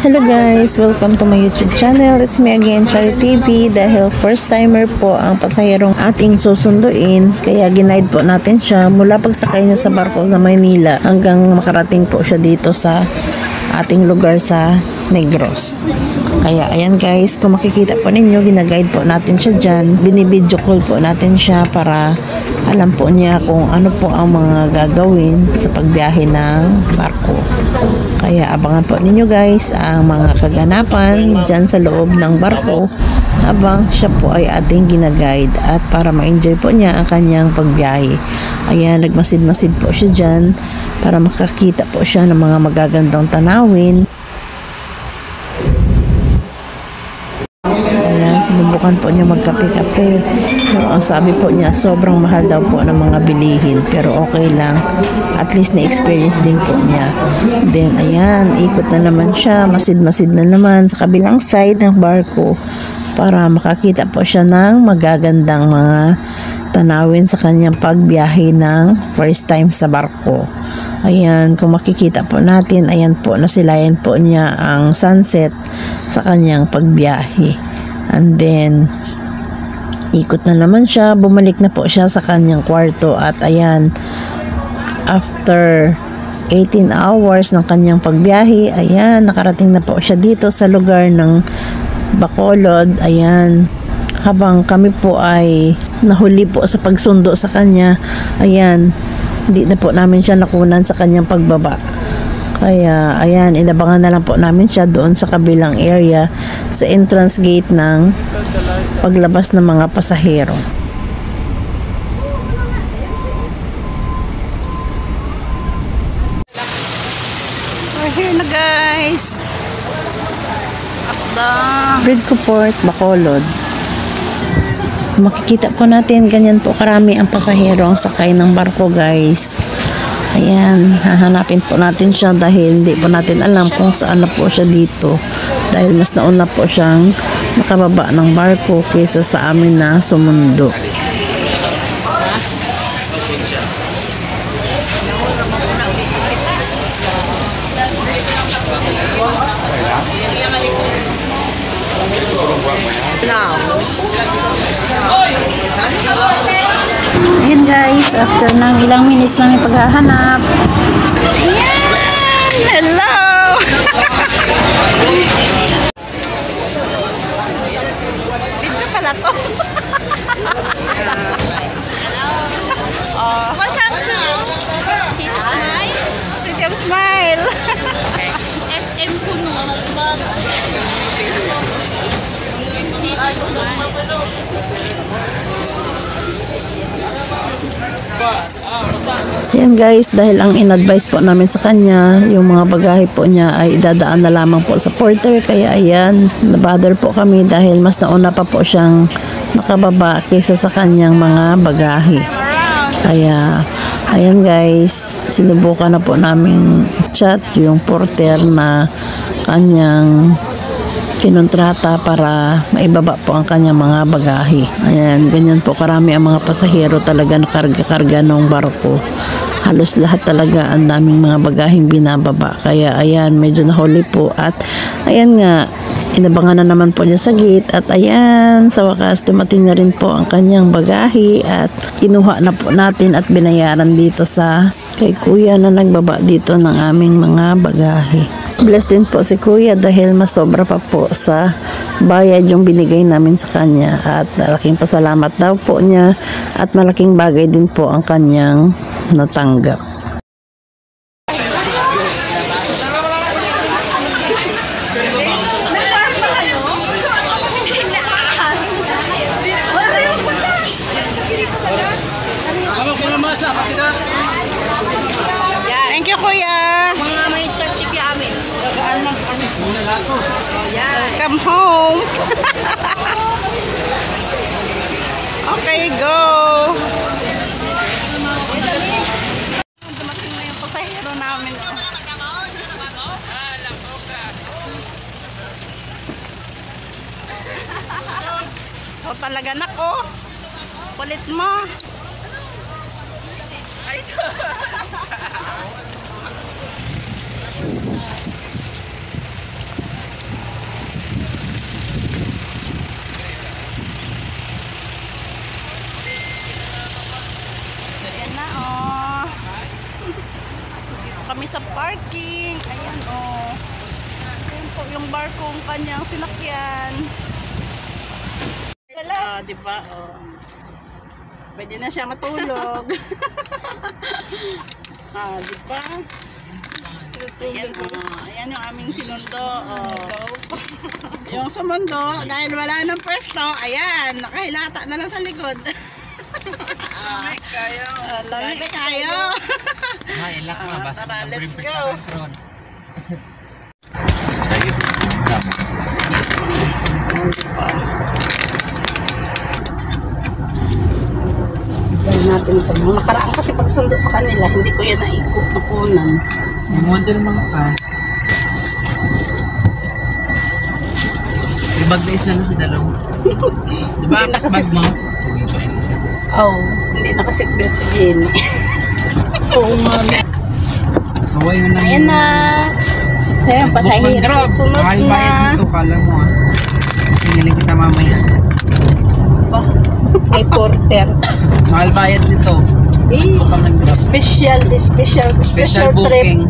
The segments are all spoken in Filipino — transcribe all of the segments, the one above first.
Hello guys! Welcome to my YouTube channel. It's me again, Chari TV. Dahil first timer po ang pasahirong ating susunduin, kaya ginaid po natin siya mula pagsakay niya sa barko sa Maynila hanggang makarating po siya dito sa ating lugar sa Negros. Kaya ayan guys, kung makikita po ninyo, ginaguide po natin siya dyan. Binibidyo call po natin siya para alam po niya kung ano po ang mga gagawin sa pagbiyahe ng barko. Kaya abangan po ninyo guys ang mga kaganapan dyan sa loob ng barko habang siya po ay ating ginaguide at para ma-enjoy po niya ang kanyang pagbiyahe. Ayan, nagmasid-masid po siya dyan para makakita po siya ng mga magagandang tanawin. Ayan, sinubukan po niya magkape-kape. Pero ang sabi po niya, sobrang mahal daw po ng mga bilihin. Pero okay lang. At least na-experience din po niya. Then, ayan, ikot na naman siya. Masid-masid na naman sa kabilang side ng barko para makakita po siya ng magagandang mga tanawin sa kanyang pagbiyahe ng first time sa barko. Ayan, kung makikita po natin, ayan po, nasilayan po niya ang sunset sa kanyang pagbiyahe. And then, ikot na naman siya, bumalik na po siya sa kanyang kwarto at ayan, after 18 hours ng kanyang pagbiyahe, ayan, nakarating na po siya dito sa lugar ng Bacolod. Ayan, habang kami po ay nahuli po sa pagsundo sa kanya, ayan, hindi na po namin siya nakunan sa kanyang pagbaba. Kaya, ayan, inabangan na lang po namin siya doon sa kabilang area sa entrance gate ng paglabas ng mga pasahero. We're here na guys! At the Bridco Port, Bacolod. Makikita po natin, ganyan po karami ang pasahero ang sakay ng barko guys. Ayan, hahanapin po natin siya dahil hindi po natin alam kung saan na po siya dito. Dahil mas nauna po siyang nakababa ng barko kaysa sa amin na sumundo. Ayan guys, after ng ilang minutes namin paghahanap. Ayan! Hello! Dito pala to. Welcome to City Smile. City of Smile. SM Puno. City Smile. Yan guys, dahil ang in-advise po namin sa kanya, yung mga bagahe po niya ay idadaan na lamang po sa porter. Kaya ayan, nabother po kami dahil mas nauna pa po siyang nakababa kaysa sa kanyang mga bagahe. Kaya ayan guys, sinubukan na po namin chat yung porter na kanyang kinontrata para maibaba po ang kanyang mga bagahe. Ayan, ganyan po karami ang mga pasahero talaga na karga-karga ng barko. Halos lahat talaga ang daming mga bagaheng binababa. Kaya ayan, medyo nahuli po at ayan nga, inabangan na naman po niya sa gate at ayan, sa wakas dumating na rin po ang kanyang bagahe at kinuha na po natin at binayaran dito sa kay kuya na nagbaba dito ng aming mga bagahe. Blessed din po si kuya dahil masobra pa po sa bayad yung binigay namin sa kanya at malaking pasalamat daw po niya at malaking bagay din po ang kanyang natanggap. Thank you kuya! Mga may certificate amin. Come home! Okay, go! Dumating na yung pasahero namin. O talaga nako. Kulit mo. Ay, Oh. Ayan po yung barkong kanyang sinakyan. Di ba? Oh. Pwede na siya matulog. Di ba? Ayan, ayan yung aming sinundo. Yung sumundo, dahil wala ng pwesto, ayan, nakahilata na lang sa likod. Lamig kayo. Lamig kayo. Tara, let's go. Dahil natin ito. Nakaraan kasi pagsundo sa kanila, hindi ko yan naikot na kunan. May model mga ka. May bag na isa na sa dalaw. Diba? Bag mo? Hindi nakaseatbelt si Jenny. Oo nga. Saway mo na. Ayan na. Ayan, patay. Susunod na. Mahal bayad nito, kala mo ah. Siniling kita mamaya. May porter. Mahal bayad nito. Special trip. Booking.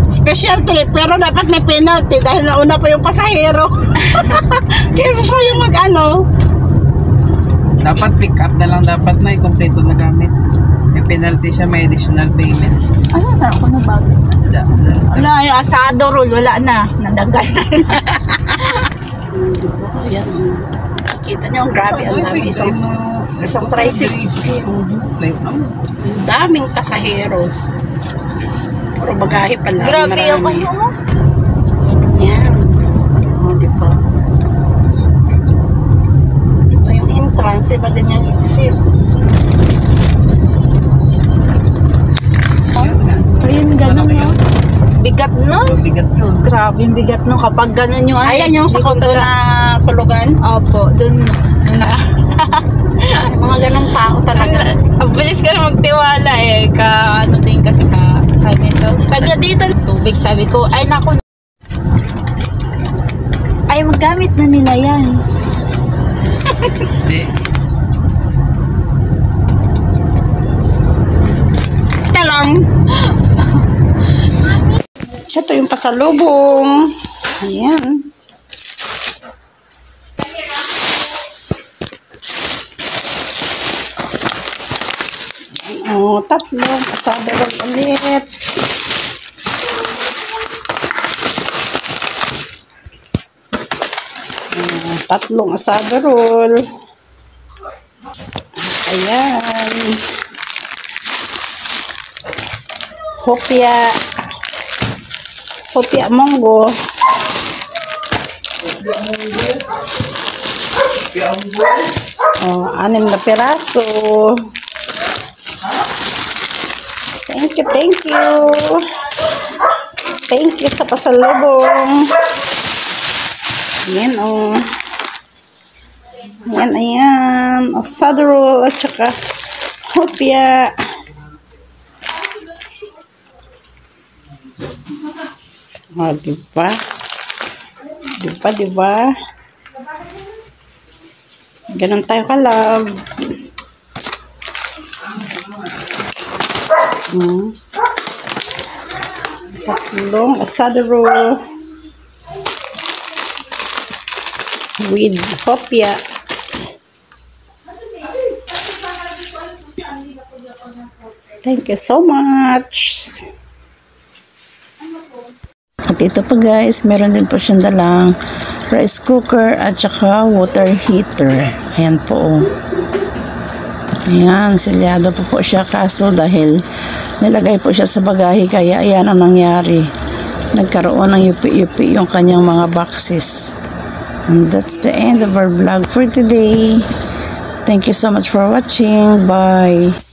Special trip, pero dapat may penalty dahil nauna pa yung pasahero. Kesa sa yung mag-ano. Dapat pick up na lang, dapat na i-kompleto na gamit. May penalty siya, may additional payment. Ano, saan ako na bago? Wala, yung asado roll, wala na. Nadagan na. Ayan. Kita niyo, grabe ang dami. Isang tricycle. Daming pasahero. Puro bagahe pala. Grabe yung marami. Yan. Diba? Diba yung entrance, iba din yung exit. Ayun, gano'n no? Bigat nun? Bigat nun. Grabe yung bigat nun. Kapag gano'n yung... Ayan yung sa kondo na tulugan? Opo, dun na. Mga ganong tao talaga. Ang bilis ka na magtiwala eh. Ano din kasi taga dito. Tubig, sabi ko. Ay, naku. Ay, magamit na nila yan. Hindi. Ito lang. Ito yung pasalubong. Ayan. Tatlong asado ulit. Tatlong asado roll. Ayan. Hopya. Hopya monggo. Anim na piraso. Thank you. Thank you sa pasalubong. Ayan, Ayan. Asado roll at saka hopya. Diba? Ganun tayo ka-love. Tatlong asado roll with hopya. Thank you so much. At ito pa guys, meron din po siyang dalang rice cooker at saka water heater. Ayan po. Ayan, selyado po siya kaso dahil nilagay po siya sa bagahe kaya ayan ang nangyari. Nagkaroon ng yupi-yupi yung kanyang mga boxes. And that's the end of our vlog for today. Thank you so much for watching. Bye!